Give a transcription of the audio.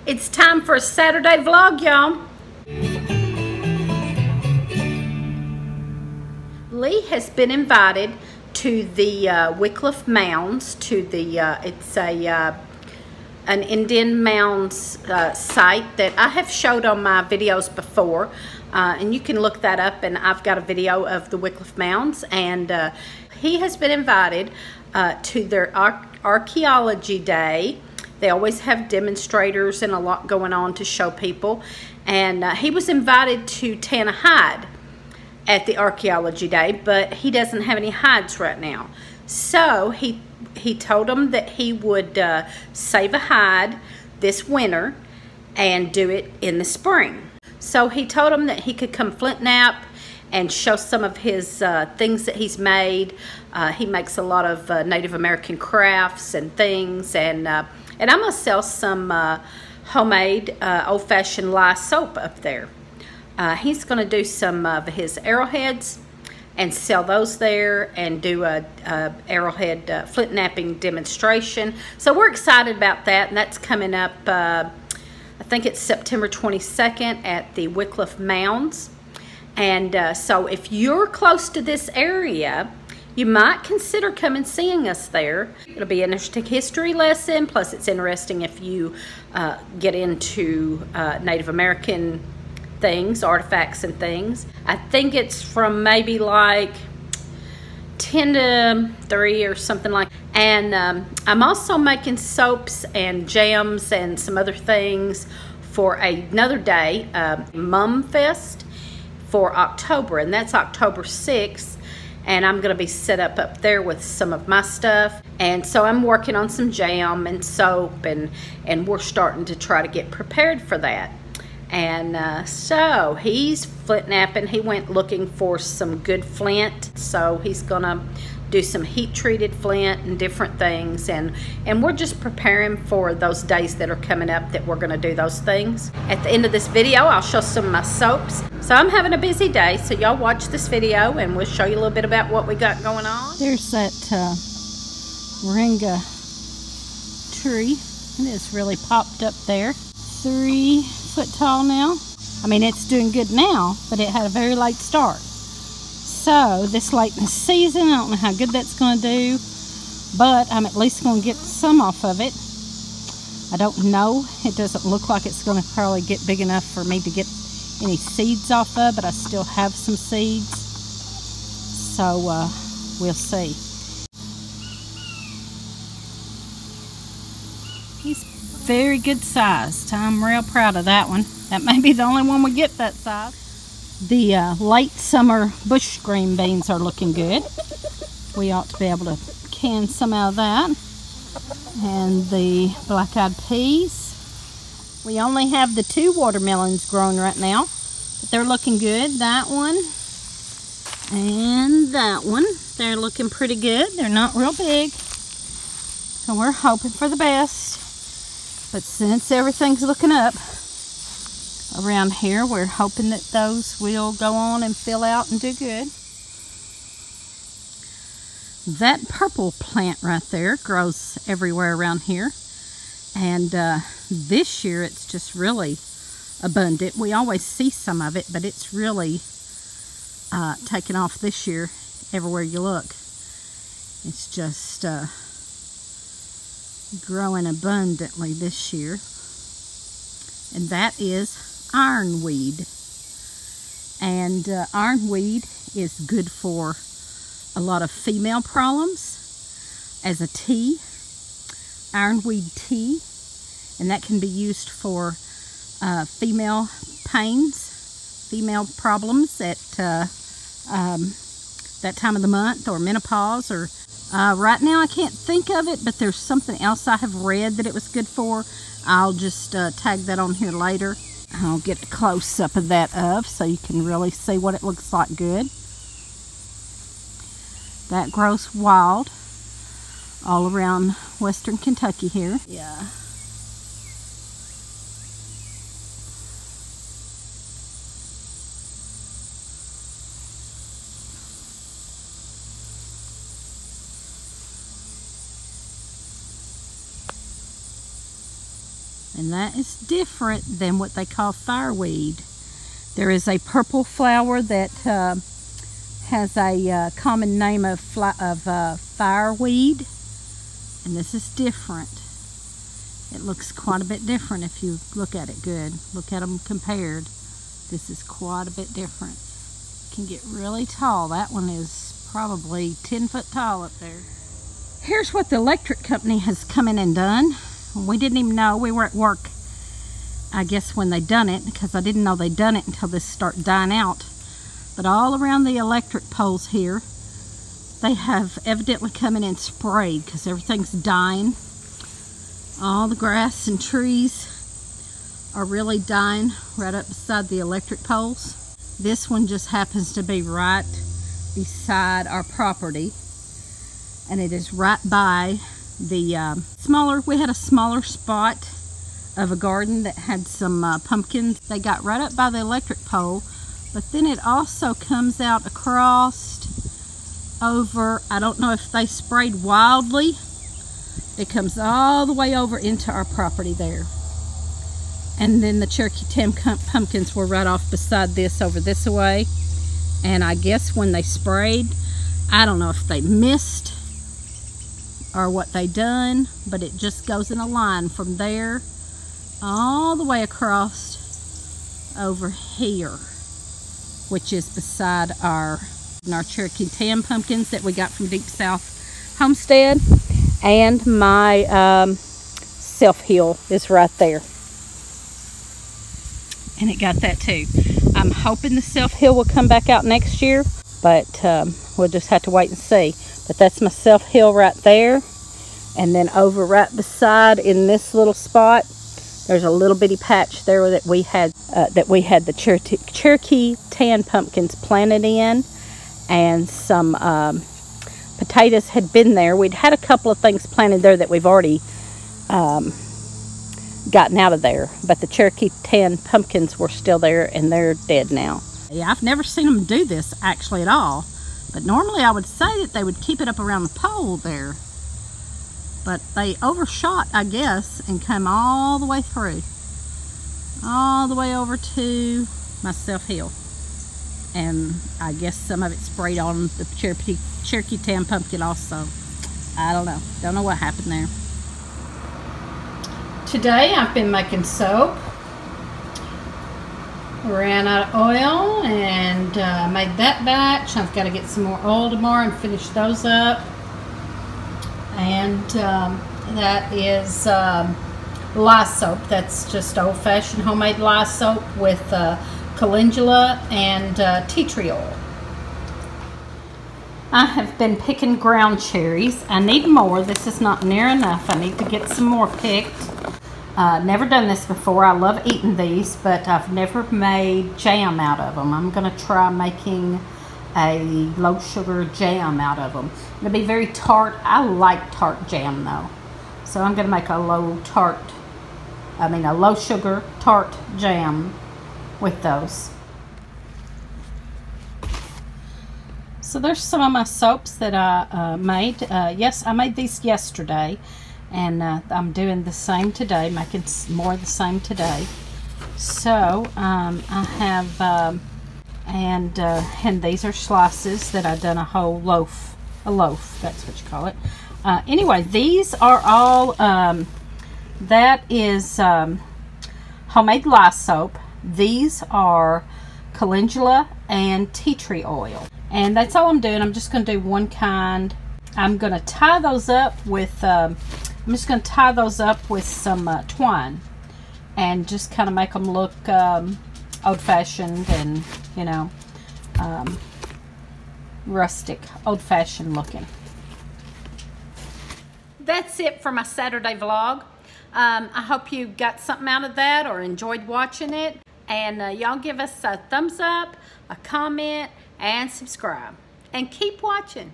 It's time for a Saturday vlog, y'all. Lee has been invited to the Wickliffe Mounds, to the it's an Indian mounds site that I have showed on my videos before, and you can look that up, and I've got a video of the Wickliffe Mounds, and he has been invited to their archaeology day. They always have demonstrators and a lot going on to show people, and he was invited to tan a hide at the archaeology day, but he doesn't have any hides right now. So he told them that he would save a hide this winter and do it in the spring. So he told them that he could come flint knap and show some of his things that he's made. He makes a lot of Native American crafts and things, and I'm gonna sell some homemade Old Fashioned Lye Soap up there. He's gonna do some of his arrowheads and sell those there, and do a arrowhead flint knapping demonstration. So we're excited about that, and that's coming up, I think it's September 22nd at the Wickliffe Mounds. And so if you're close to this area, you might consider coming seeing us there. It'll be an interesting history lesson, plus it's interesting if you get into Native American things, artifacts and things. I think it's from maybe like 10 to 3 or something like that. And I'm also making soaps and jams and some other things for another day, Mum Fest for October, and that's October 6th. And I'm gonna be set up there with some of my stuff. And so I'm working on some jam and soap, and we're starting to try to get prepared for that. And so he's flint knapping. He went looking for some good flint, so he's gonna do some heat treated flint and different things, and we're just preparing for those days that are coming up that we're gonna do those things. At the end of this video, I'll show some of my soaps. So I'm having a busy day, so y'all watch this video and we'll show you a little bit about what we got going on. There's that moringa tree. It is really popped up there. 3 foot tall now. I mean, it's doing good now, but it had a very late start. So this late in the season, I don't know how good that's going to do, but I'm at least going to get some off of it. I don't know. It doesn't look like it's going to probably get big enough for me to get any seeds off of, but I still have some seeds. So we'll see. He's very good sized. I'm real proud of that one. That may be the only one we get that size. The late summer bush green beans are looking good. We ought to be able to can some out of that. And the black-eyed peas. We only have the 2 watermelons growing right now, but they're looking good. That one and that one. They're looking pretty good. They're not real big, so we're hoping for the best. But since everything's looking up around here, we're hoping that those will go on and fill out and do good. That purple plant right there grows everywhere around here, and this year it's just really abundant. We always see some of it, but it's really taken off this year everywhere you look. It's just growing abundantly this year, and that is ironweed. And ironweed is good for a lot of female problems as a tea, ironweed tea, and that can be used for female pains, female problems at that time of the month, or menopause, or right now I can't think of it, but there's something else I have read that it was good for. I'll just tag that on here later. I'll get a close-up of that so you can really see what it looks like good. That grows wild all around western Kentucky here. Yeah. And that is different than what they call fireweed. There is a purple flower that has a common name of fireweed, and this is different. It looks quite a bit different if you look at it good. Look at them compared. This is quite a bit different. It can get really tall. That one is probably 10 foot tall up there. Here's what the electric company has come in and done. We didn't even know. We were at work, I guess, when they done it, because I didn't know they done it until this started dying out. But all around the electric poles here, they have evidently come in and sprayed, because everything's dying. All the grass and trees are really dying right up beside the electric poles. This one just happens to be right beside our property, and it is right by the we had a smaller spot of a garden that had some pumpkins. They got right up by the electric pole, but then it also comes out across over, I don't know if they sprayed wildly. It comes all the way over into our property there. And then the Cherokee Tam pumpkins were right off beside this over this way. And I guess when they sprayed, I don't know if they missed or what they done, but it just goes in a line from there all the way across over here, which is beside our Cherokee Tam pumpkins that we got from Deep South Homestead. And my self-heal is right there. And it got that too. I'm hoping the self-heal will come back out next year, but we'll just have to wait and see. But that's my self-heal right there. And then over right beside in this little spot, there's a little bitty patch there that we had the Cherokee Tan pumpkins planted in, and some potatoes had been there. We'd had a couple of things planted there that we've already gotten out of there, but the Cherokee Tan pumpkins were still there, and they're dead now. Yeah, I've never seen them do this actually at all, but normally I would say that they would keep it up around the pole there, but they overshot, I guess, and came all the way through, all the way over to my self-heal. And I guess some of it sprayed on the Cherokee Tam pumpkin also. I don't know what happened there. Today I've been making soap. Ran out of oil and made that batch. I've got to get some more oil tomorrow and finish those up. And that is lye soap. That's just old-fashioned homemade lye soap with calendula and tea tree oil. I have been picking ground cherries. I need more. This is not near enough. I need to get some more picked. Never done this before. I love eating these, but I've never made jam out of them. I'm going to try making a low sugar jam out of them. It'll be very tart. I like tart jam though. So I'm going to make a low sugar tart jam with those. So there's some of my soaps that I made. Yes, I made these yesterday, and I'm doing the same today, making more of the same today. So I have, and these are slices that I've done a loaf, that's what you call it. Anyway, these are all, that is homemade lye soap. These are calendula and tea tree oil. And that's all I'm doing. I'm just going to do one kind. I'm going to tie those up with, some twine. And just kind of make them look old-fashioned and, you know, rustic, old-fashioned looking. That's it for my Saturday vlog. I hope you got something out of that or enjoyed watching it. And y'all give us a thumbs up, a comment, and subscribe. And keep watching.